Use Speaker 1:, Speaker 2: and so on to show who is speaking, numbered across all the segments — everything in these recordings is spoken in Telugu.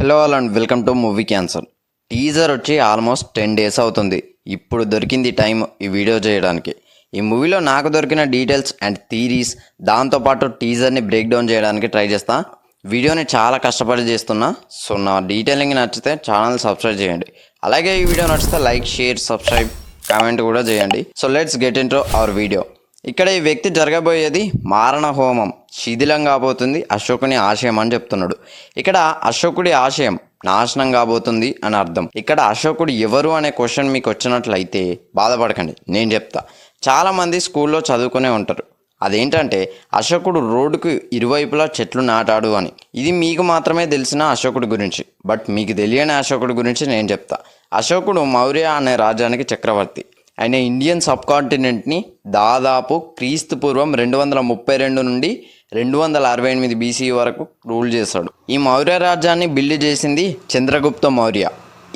Speaker 1: Hello all and welcome to movie cancer. Teaser వచ్చి ఆల్మోస్ట్ 10 days అవుతుంది. ఇప్పుడు దొరికింది టైం ఈ వీడియో చేయడానికి. ఈ మూవీలో నాకు దొరికిన డీటెయిల్స్ అండ్ థీరీస్, దాంతోపాటు టీజర్ని బ్రేక్ డౌన్ చేయడానికి ట్రై చేస్తా. వీడియోని చాలా కష్టపడి చేస్తున్నా. సో నా డీటెయిలింగ్ నచ్చితే ఛానల్ సబ్స్క్రైబ్ చేయండి. అలాగే ఈ వీడియో నచ్చితే లైక్, షేర్, సబ్స్క్రైబ్, కామెంట్ కూడా చేయండి. So let's get in to our video. ఇక్కడ ఈ వ్యక్తి జరగబోయేది మారణ హోమం. శిథిలం కాబోతుంది అశోకుని ఆశయం అని చెప్తున్నాడు. ఇక్కడ అశోకుడి ఆశయం నాశనం కాబోతుంది అని అర్థం. ఇక్కడ అశోకుడు ఎవరు అనే క్వశ్చన్ మీకు వచ్చినట్లయితే బాధపడకండి, నేను చెప్తా. చాలామంది స్కూల్లో చదువుకునే ఉంటారు. అదేంటంటే అశోకుడు రోడ్డుకు ఇరువైపులా చెట్లు నాటాడు అని. ఇది మీకు మాత్రమే తెలిసిన అశోకుడి గురించి. బట్ మీకు తెలియని అశోకుడి గురించి నేను చెప్తా. అశోకుడు మౌర్య అనే రాజ్యానికి చక్రవర్తి. ఆయన ఇండియన్ సబ్ కాంటినెంట్ని దాదాపు క్రీస్తు పూర్వం 232 నుండి 268 BCE వరకు రూల్ చేశాడు. ఈ మౌర్య రాజ్యాన్ని బిల్డ్ చేసింది చంద్రగుప్త మౌర్య.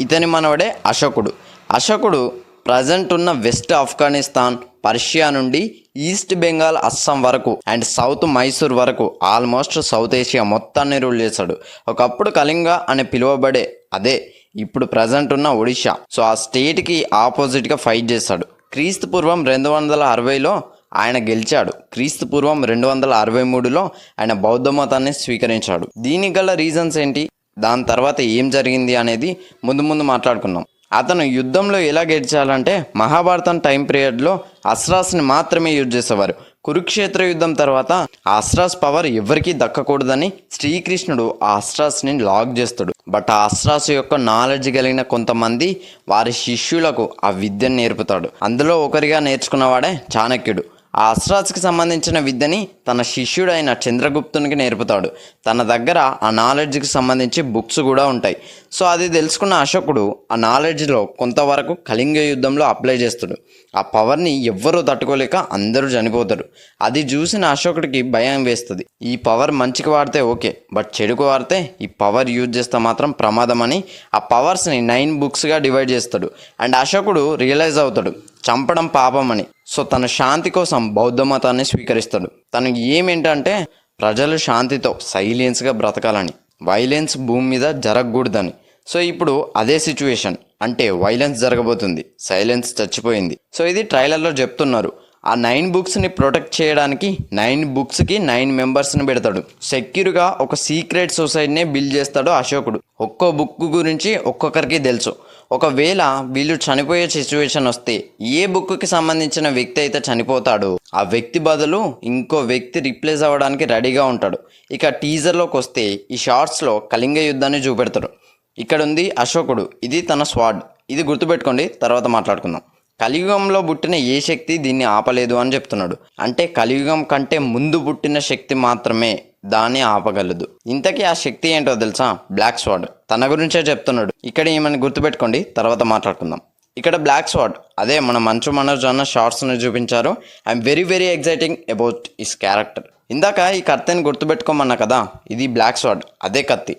Speaker 1: ఇతని మనవడే అశోకుడు. అశోకుడు ప్రజెంట్ ఉన్న వెస్ట్ ఆఫ్ఘనిస్తాన్, పర్షియా నుండి ఈస్ట్ బెంగాల్, అస్సాం వరకు అండ్ సౌత్ మైసూర్ వరకు ఆల్మోస్ట్ సౌత్ ఏషియా మొత్తాన్ని రూల్ చేశాడు. ఒకప్పుడు కళింగ అని పిలువబడే అదే ఇప్పుడు ప్రజెంట్ ఉన్న ఒడిషా, సో ఆ స్టేట్కి ఆపోజిట్గా ఫైట్ చేశాడు. క్రీస్తు పూర్వం 260లో ఆయన గెలిచాడు. క్రీస్తు పూర్వం 263లో ఆయన బౌద్ధ మతాన్ని స్వీకరించాడు. దీనికి గల రీజన్స్ ఏంటి, దాని తర్వాత ఏం జరిగింది అనేది ముందు మాట్లాడుకున్నాం. అతను యుద్ధంలో ఎలా గెలిచాలంటే మహాభారతం టైం పీరియడ్లో అస్త్రాస్ని మాత్రమే యూజ్ చేసేవారు. కురుక్షేత్ర యుద్ధం తర్వాత ఆ అస్త్రాస్ పవర్ ఎవరికీ దక్కకూడదని శ్రీకృష్ణుడు ఆ అస్త్రాస్ని లాక్ చేస్తాడు. బట్ ఆ అస్త్రాస్ యొక్క నాలెడ్జ్ కలిగిన కొంతమంది వారి శిష్యులకు ఆ విద్యను నేర్పుతాడు. అందులో ఒకరిగా నేర్చుకున్నవాడే చాణక్యుడు. ఆ అస్త్రాస్కి సంబంధించిన విద్యని తన శిష్యుడైన చంద్రగుప్తునికి నేర్పుతాడు. తన దగ్గర ఆ నాలెడ్జ్కి సంబంధించి బుక్స్ కూడా ఉంటాయి. సో అది తెలుసుకున్న అశోకుడు ఆ నాలెడ్జ్లో కొంతవరకు కళింగ యుద్ధంలో అప్లై చేస్తాడు. ఆ పవర్ని ఎవ్వరూ తట్టుకోలేక అందరూ చనిపోతారు. అది చూసిన అశోకుడికి భయం వేస్తుంది. ఈ పవర్ మంచికి వాడితే ఓకే, బట్ చెడుకు వాడితే ఈ పవర్ యూజ్ చేస్తే మాత్రం ప్రమాదం అని ఆ పవర్స్ని 9 బుక్స్గా డివైడ్ చేస్తాడు. అండ్ అశోకుడు రియలైజ్ అవుతాడు చంపడం పాపం అని. సో తన శాంతి కోసం బౌద్ధ మతాన్ని స్వీకరిస్తాడు. తనకి ఏమేంటంటే ప్రజలు శాంతితో సైలెన్స్గా బ్రతకాలని, వైలెన్స్ భూమి మీద జరగకూడదని. సో ఇప్పుడు అదే సిచ్యువేషన్, అంటే వైలెన్స్ జరగబోతుంది, సైలెన్స్ చచ్చిపోయింది. సో ఇది ట్రైలర్లో చెప్తున్నారు. ఆ 9 బుక్స్ని ప్రొటెక్ట్ చేయడానికి 9 బుక్స్కి 9 మెంబర్స్ని పెడతాడు. సెక్యూర్గా ఒక సీక్రెట్ సొసైటీనే బిల్డ్ చేస్తాడు అశోకుడు. ఒక్కో బుక్ గురించి ఒక్కొక్కరికి తెలుసు. ఒకవేళ వీళ్ళు చనిపోయే సిచ్యువేషన్ వస్తే ఏ బుక్కి సంబంధించిన వ్యక్తి అయితే చనిపోతాడో ఆ వ్యక్తి బదులు ఇంకో వ్యక్తి రిప్లేస్ అవ్వడానికి రెడీగా ఉంటాడు. ఇక టీజర్లోకి వస్తే ఈ షార్ట్స్లో కళింగ యుద్ధాన్ని చూపెడతారు. ఇక్కడ ఉంది అశోకుడు, ఇది తన స్వాడ్. ఇది గుర్తుపెట్టుకోండి, తర్వాత మాట్లాడుకుందాం. కలియుగంలో పుట్టిన ఏ శక్తి దీన్ని ఆపలేదు అని చెప్తున్నాడు. అంటే కలియుగం కంటే ముందు పుట్టిన శక్తి మాత్రమే దాన్ని ఆపగలదు. ఇంతకీ ఆ శక్తి ఏంటో తెలుసా? బ్లాక్ స్వాడ్. తన గురించే చెప్తున్నాడు. ఇక్కడ ఏమని గుర్తుపెట్టుకోండి, తర్వాత మాట్లాడుకుందాం. ఇక్కడ బ్లాక్ స్వాడ్, అదే మన మంచు మనోజ్ అన్న షార్ట్స్ని చూపించారు. I'm very exciting about his character. ఇందాక ఈ కత్తిని గుర్తుపెట్టుకోమన్నా కదా, ఇది బ్లాక్ స్వాడ్, అదే కత్తి.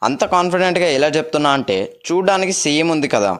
Speaker 1: అంత కాన్ఫిడెంట్గా ఎలా చెప్తున్నా అంటే చూడడానికి సేమ్ ఉంది కదా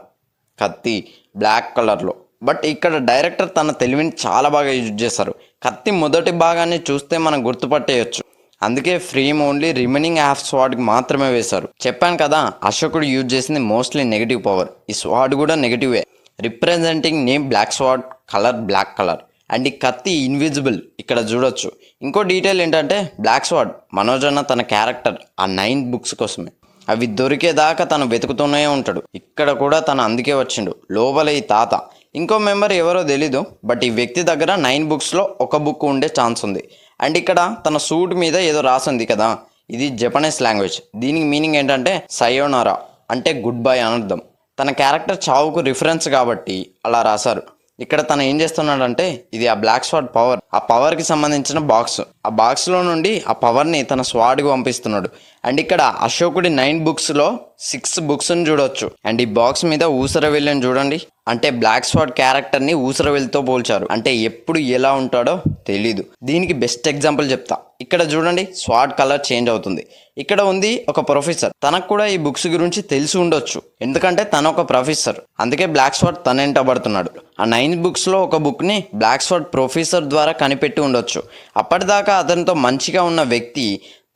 Speaker 1: కత్తి, బ్లాక్ కలర్లో. బట్ ఇక్కడ డైరెక్టర్ తన తెలివిని చాలా బాగా యూజ్ చేశారు. కత్తి మొదటి భాగాన్ని చూస్తే మనం గుర్తుపట్టేయచ్చు. అందుకే ఫ్రేమ్ ఓన్లీ రిమైనింగ్ హాఫ్ స్వాడ్కి మాత్రమే వేశారు. చెప్పాను కదా, అశోకుడు యూజ్ చేసింది మోస్ట్లీ నెగిటివ్ పవర్. ఈ స్వాడ్ కూడా నెగిటివే. Representing name black squad, colour black colour. And ఈ కత్తి ఇన్విజిబుల్, ఇక్కడ చూడొచ్చు. ఇంకో డీటెయిల్ ఏంటంటే బ్లాక్ స్వాడ్ మనోజ్ అన్న తన క్యారెక్టర్ ఆ 9 బుక్స్ కోసమే. అవి దొరికేదాకా తను వెతుకుతూనే ఉంటాడు. ఇక్కడ కూడా తను అందుకే వచ్చిండు. లోపల ఈ తాత, ఇంకో మెంబర్ ఎవరో తెలీదు, బట్ ఈ వ్యక్తి దగ్గర 9 బుక్స్లో ఒక బుక్ ఉండే ఛాన్స్ ఉంది. అండ్ ఇక్కడ తన సూట్ మీద ఏదో రాసింది కదా, ఇది జపనీస్ లాంగ్వేజ్. దీనికి మీనింగ్ ఏంటంటే సయోనారా, అంటే గుడ్ బై అని అర్థం. తన క్యారెక్టర్ చావుకు రిఫరెన్స్ కాబట్టి అలా రాశారు. ఇక్కడ తను ఏం చేస్తున్నాడంటే ఇది ఆ బ్లాక్ స్వాడ్ పవర్, ఆ పవర్కి సంబంధించిన బాక్స్. ఆ బాక్స్లో నుండి ఆ పవర్ని తన స్వాడ్కి పంపిస్తున్నాడు. అండ్ ఇక్కడ అశోకుడి 9 బుక్స్లో 6 బుక్స్ని చూడొచ్చు. అండ్ ఈ బాక్స్ మీద ఊసరవెల్లిని చూడండి, అంటే బ్లాక్ స్వాడ్ క్యారెక్టర్ని ఊసరవెల్లితో పోల్చారు. అంటే ఎప్పుడు ఎలా ఉంటాడో తెలీదు. దీనికి బెస్ట్ ఎగ్జాంపుల్ చెప్తా. ఇక్కడ చూడండి, స్వాడ్ కలర్ చేంజ్ అవుతుంది. ఇక్కడ ఉంది ఒక ప్రొఫెసర్, తనకు కూడా ఈ బుక్స్ గురించి తెలిసి ఉండొచ్చు, ఎందుకంటే తను ఒక ప్రొఫెసర్. అందుకే బ్లాక్ స్వాడ్ తన వెంటబడుతున్నాడు. ఆ 9 బుక్స్లో ఒక బుక్ని బ్లాక్ స్వాడ్ ప్రొఫెసర్ ద్వారా కనిపెట్టి ఉండొచ్చు. అప్పటిదాకా అతనితో మంచిగా ఉన్న వ్యక్తి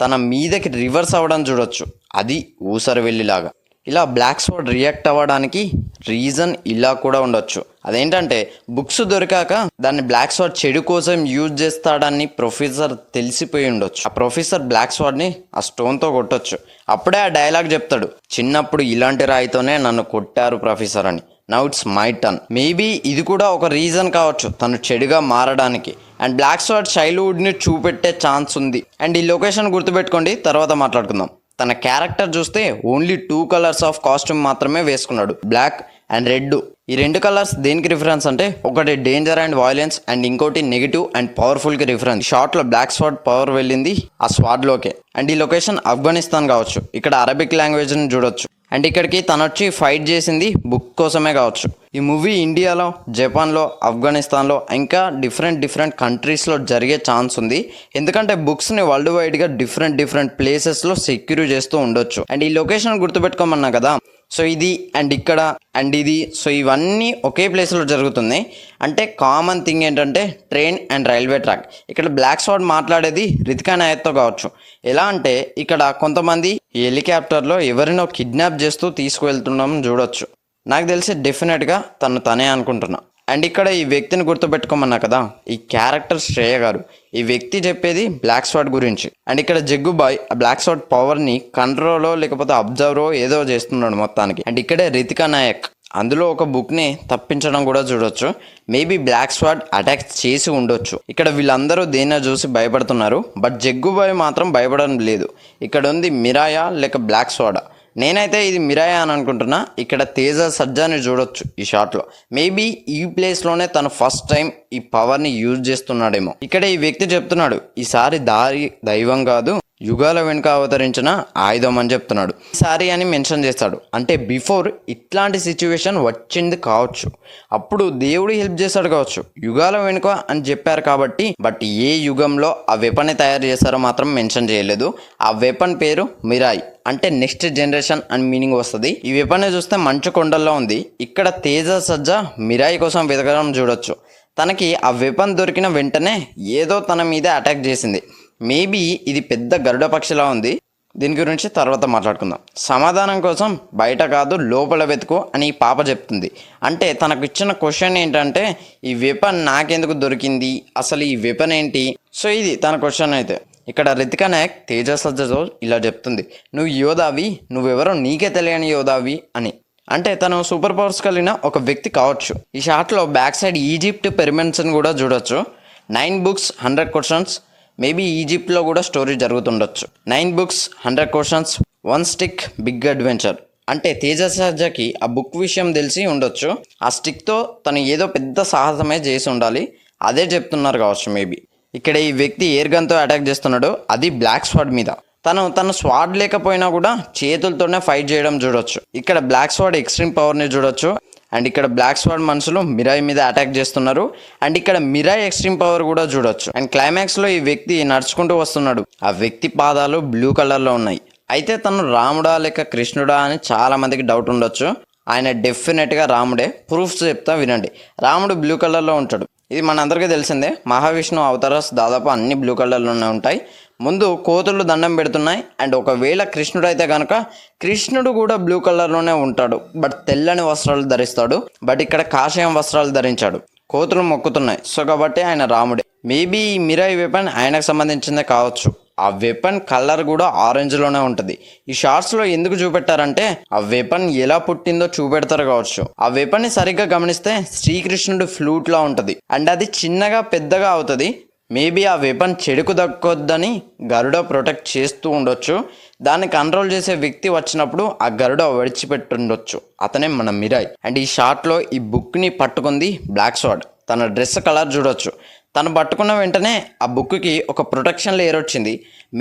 Speaker 1: తన మీదకి రివర్స్ అవ్వడం చూడొచ్చు. అది ఊసరవెల్లిలాగా. ఇలా బ్లాక్ స్వాడ్ రియాక్ట్ అవ్వడానికి రీజన్ ఇలా కూడా ఉండొచ్చు. అదేంటంటే బుక్స్ దొరికాక దాన్ని బ్లాక్ స్వాడ్ చెడు కోసం యూజ్ చేస్తాడని ప్రొఫెసర్ తెలిసిపోయి ఉండొచ్చు. ఆ ప్రొఫెసర్ బ్లాక్ స్వాడ్ని ఆ స్టోన్తో కొట్టొచ్చు. అప్పుడే ఆ డైలాగ్ చెప్తాడు, చిన్నప్పుడు ఇలాంటి రాయితోనే నన్ను కొట్టారు ప్రొఫెసర్ అని, now it's my turn. Maybe ఇది కూడా ఒక రీజన్ కావచ్చు తను చెడుగా మారడానికి. అండ్ బ్లాక్ స్వాడ్ చైల్డ్హుడ్ని చూపెట్టే ఛాన్స్ ఉంది. అండ్ ఈ లొకేషన్ గుర్తుపెట్టుకోండి, తర్వాత మాట్లాడుకుందాం. తన క్యారెక్టర్ చూస్తే ఓన్లీ 2 కలర్స్ ఆఫ్ కాస్ట్యూమ్ మాత్రమే వేసుకున్నాడు, బ్లాక్ అండ్ రెడ్. ఈ 2 కలర్స్ దేనికి రిఫరెన్స్ అంటే ఒకటి డేంజర్ అండ్ వైలెన్స్ అండ్ ఇంకోటి నెగిటివ్ అండ్ పవర్ఫుల్కి రిఫరెన్స్. షార్ట్లో బ్లాక్ స్వాడ్ పవర్ వెళ్ళింది ఆ స్వాడ్లోకే. అండ్ ఈ లొకేషన్ ఆఫ్ఘనిస్తాన్ కావచ్చు, ఇక్కడ అరబిక్ లాంగ్వేజ్ని చూడొచ్చు. అండ్ ఇక్కడికి తను వచ్చి ఫైట్ చేసింది బుక్ కోసమే కావచ్చు. ఈ మూవీ ఇండియాలో, జపాన్లో, ఆఫ్ఘనిస్తాన్లో ఇంకా డిఫరెంట్ కంట్రీస్లో జరిగే ఛాన్స్ ఉంది. ఎందుకంటే బుక్స్ని వరల్డ్ వైడ్గా డిఫరెంట్ ప్లేసెస్లో సెక్యూర్ చేస్తూ ఉండొచ్చు. అండ్ ఈ లొకేషన్ గుర్తుపెట్టుకోమన్నా కదా, సో ఇది అండ్ ఇక్కడ అండ్ ఇది, సో ఇవన్నీ ఒకే ప్లేస్లో జరుగుతుంది. అంటే కామన్ థింగ్ ఏంటంటే ట్రైన్ అండ్ రైల్వే ట్రాక్. ఇక్కడ బ్లాక్ స్వాడ్ మాట్లాడేది రితికా నాయక్తో కావచ్చు. ఎలా అంటే ఇక్కడ కొంతమంది ఈ హెలికాప్టర్లో ఎవరినో కిడ్నాప్ చేస్తూ తీసుకువెళ్తున్నాం చూడొచ్చు. నాకు తెలిసి డెఫినెట్గా తనే అనుకుంటున్నా. అండ్ ఇక్కడ ఈ వ్యక్తిని గుర్తుపెట్టుకోమన్నా కదా, ఈ క్యారెక్టర్ శ్రేయ గారు. ఈ వ్యక్తి చెప్పేది బ్లాక్ స్వాడ్ గురించి. అండ్ ఇక్కడ జగ్గుబాయ్ ఆ బ్లాక్ స్వాడ్ పవర్ని కంట్రోలో లేకపోతే అబ్జర్వరో ఏదో చేస్తున్నాడు మొత్తానికి. అండ్ ఇక్కడే రితికా నాయక్ అందులో ఒక బుక్ని తప్పించడం కూడా చూడొచ్చు. మేబీ బ్లాక్ స్వాడ్ అటాక్ చేసి ఉండొచ్చు. ఇక్కడ వీళ్ళందరూ దేన్నో చూసి భయపడుతున్నారు, బట్ జగ్గుబాయ్ మాత్రం భయపడడం లేదు. ఇక్కడ ఉంది మిరాయా లేక బ్లాక్ స్వాడా. నేనైతే ఇది మిరాయా అని అనుకుంటున్నా. ఇక్కడ తేజ సజ్జాని చూడొచ్చు ఈ షాట్లో. మేబీ ఈ ప్లేస్లోనే తను ఫస్ట్ టైం ఈ పవర్ని యూజ్ చేస్తున్నాడేమో. ఇక్కడ ఈ వ్యక్తి చెప్తున్నాడు, ఈసారి దారి దైవం కాదు, యుగాల వెనుక అవతరించిన ఆయుధం అని చెప్తున్నాడు. ఈసారి అని మెన్షన్ చేస్తాడు. అంటే బిఫోర్ ఇట్లాంటి సిచ్యువేషన్ వచ్చింది కావచ్చు, అప్పుడు దేవుడు హెల్ప్ చేస్తాడు కావచ్చు. యుగాల వెనుక అని చెప్పారు కాబట్టి, బట్ ఏ యుగంలో ఆ వెపన్ని తయారు చేస్తారో మాత్రం మెన్షన్ చేయలేదు. ఆ వెపన్ పేరు మిరాయ్, అంటే నెక్స్ట్ జనరేషన్ అని మీనింగ్ వస్తుంది. ఈ వెపన్ చూస్తే మంచు కొండల్లో ఉంది. ఇక్కడ తేజ సజ్జా మిరాయి కోసం వెతకడం చూడొచ్చు. తనకి ఆ వెపన్ దొరికిన వెంటనే ఏదో తన మీద అటాక్ చేసింది. మేబీ ఇది పెద్ద గరుడ పక్షిలా ఉంది. దీని గురించి తర్వాత మాట్లాడుకుందాం. సమాధానం కోసం బయట కాదు లోపల వెతుకు అని ఈ పాప చెప్తుంది. అంటే తనకు ఇచ్చిన క్వశ్చన్ ఏంటంటే ఈ వెపన్ నాకెందుకు దొరికింది, అసలు ఈ వెపన్ ఏంటి? సో ఇది తన క్వశ్చన్. అయితే ఇక్కడ రితికా నాయక్ తేజ సజ్జతో ఇలా చెప్తుంది, నువ్వు యోధావి, నువ్వెవరో నీకే తెలియని యోధావి అని. అంటే తను సూపర్ పవర్స్ కలిగిన ఒక వ్యక్తి కావచ్చు. ఈ షాట్లో బ్యాక్ సైడ్ ఈజిప్ట్ పిరమిడ్స్ని కూడా చూడొచ్చు. 9 books 100 questions. మేబీ ఈజిప్ట్లో కూడా స్టోరీ జరుగుతుండొచ్చు. 9 books 100 questions, 1 stick big adventure. అంటే తేజ సజ్జకి ఆ బుక్ విషయం తెలిసి ఉండొచ్చు. ఆ స్టిక్తో తను ఏదో పెద్ద సాహసమే చేసి ఉండాలి, అదే చెప్తున్నారు కావచ్చు మేబీ. ఇక్కడ ఈ వ్యక్తి ఎయిర్ గన్తో అటాక్ చేస్తున్నాడు, అది బ్లాక్ స్వాడ్ మీద. తను స్వాడ్ లేకపోయినా కూడా చేతులతోనే ఫైట్ చేయడం చూడొచ్చు. ఇక్కడ బ్లాక్ స్వాడ్ ఎక్స్ట్రీమ్ పవర్ని చూడొచ్చు. అండ్ ఇక్కడ బ్లాక్ స్వాడ్ మనుషులు మిరాయ్ మీద అటాక్ చేస్తున్నారు. అండ్ ఇక్కడ మిరాయ్ ఎక్స్ట్రీమ్ పవర్ కూడా చూడొచ్చు. అండ్ క్లైమాక్స్లో ఈ వ్యక్తి నడుచుకుంటూ వస్తున్నాడు. ఆ వ్యక్తి పాదాలు బ్లూ కలర్లో ఉన్నాయి. అయితే తను రాముడా లేక కృష్ణుడా అని చాలా మందికి డౌట్ ఉండొచ్చు. ఆయన డెఫినెట్గా రాముడే. ప్రూఫ్స్ చెప్తా వినండి. రాముడు బ్లూ కలర్లో ఉంటాడు, ఇది మనందరికీ తెలిసిందే. మహావిష్ణు అవతారాస్ దాదాపు అన్ని బ్లూ కలర్లోనే ఉంటాయి. ముందు కోతులు దండం పెడుతున్నాయి. అండ్ ఒకవేళ కృష్ణుడు అయితే కనుక కృష్ణుడు కూడా బ్లూ కలర్లోనే ఉంటాడు, బట్ తెల్లని వస్త్రాలు ధరిస్తాడు. బట్ ఇక్కడ కాషాయం వస్త్రాలు ధరించాడు, కోతులు మొక్కుతున్నాయి. సో కాబట్టి ఆయన రాముడే. మేబీ ఈ మిరాయి వెపన్ ఆయనకు సంబంధించిందే కావచ్చు. ఆ వెపన్ కలర్ కూడా ఆరెంజ్లోనే ఉంటుంది. ఈ షార్ట్స్లో ఎందుకు చూపెట్టారంటే ఆ వెపన్ ఎలా పుట్టిందో చూపెడతారు కావచ్చు. ఆ వెపన్ని సరిగ్గా గమనిస్తే శ్రీకృష్ణుడు ఫ్లూట్లా ఉంటుంది. అండ్ అది చిన్నగా పెద్దగా అవుతుంది. మేబీ ఆ వెపన్ చెడుకు దక్కొద్దని గరుడ ప్రొటెక్ట్ చేస్తూ ఉండొచ్చు. దాన్ని కంట్రోల్ చేసే వ్యక్తి వచ్చినప్పుడు ఆ గరుడ విడిచిపెట్టుండొచ్చు, అతనే మన మిరాయ్. అండ్ ఈ షాట్లో ఈ బుక్ని పట్టుకుంది బ్లాక్ స్వాడ్. తన డ్రెస్ కలర్ చూడొచ్చు. తను పట్టుకున్న వెంటనే ఆ బుక్కి ఒక ప్రొటెక్షన్ లేయర్ వచ్చింది.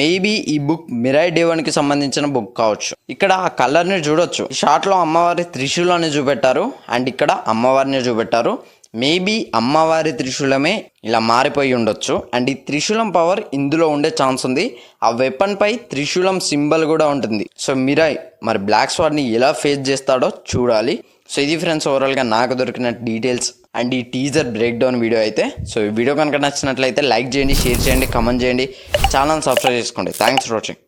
Speaker 1: మేబీ ఈ బుక్ మిరాయ్ దేవునికి సంబంధించిన బుక్ కావచ్చు. ఇక్కడ ఆ కలర్ని చూడొచ్చు. ఈ షాట్లో అమ్మవారి త్రిశూలాన్ని చూపెట్టారు. అండ్ ఇక్కడ అమ్మవారిని చూపెట్టారు. మేబీ అమ్మవారి త్రిశూలమే ఇలా మారిపోయి ఉండొచ్చు. అండ్ ఈ త్రిశూలం పవర్ ఇందులో ఉండే ఛాన్స్ ఉంది. ఆ వెపన్ పై త్రిశూలం సింబల్ కూడా ఉంటుంది. సో మిరాయ్ మరి బ్లాక్ స్వాడ్ని ఎలా ఫేస్ చేస్తాడో చూడాలి. సో ఇది ఫ్రెండ్స్ ఓవరాల్గా నాకు దొరికిన డీటెయిల్స్ అండ్ ఈ టీజర్ బ్రేక్ డౌన్ వీడియో అయితే. సో ఈ వీడియో కనుక నచ్చినట్లయితే లైక్ చేయండి, షేర్ చేయండి, కామెంట్ చేయండి, ఛానల్ సబ్స్క్రైబ్ చేసుకోండి. Thanks for watching.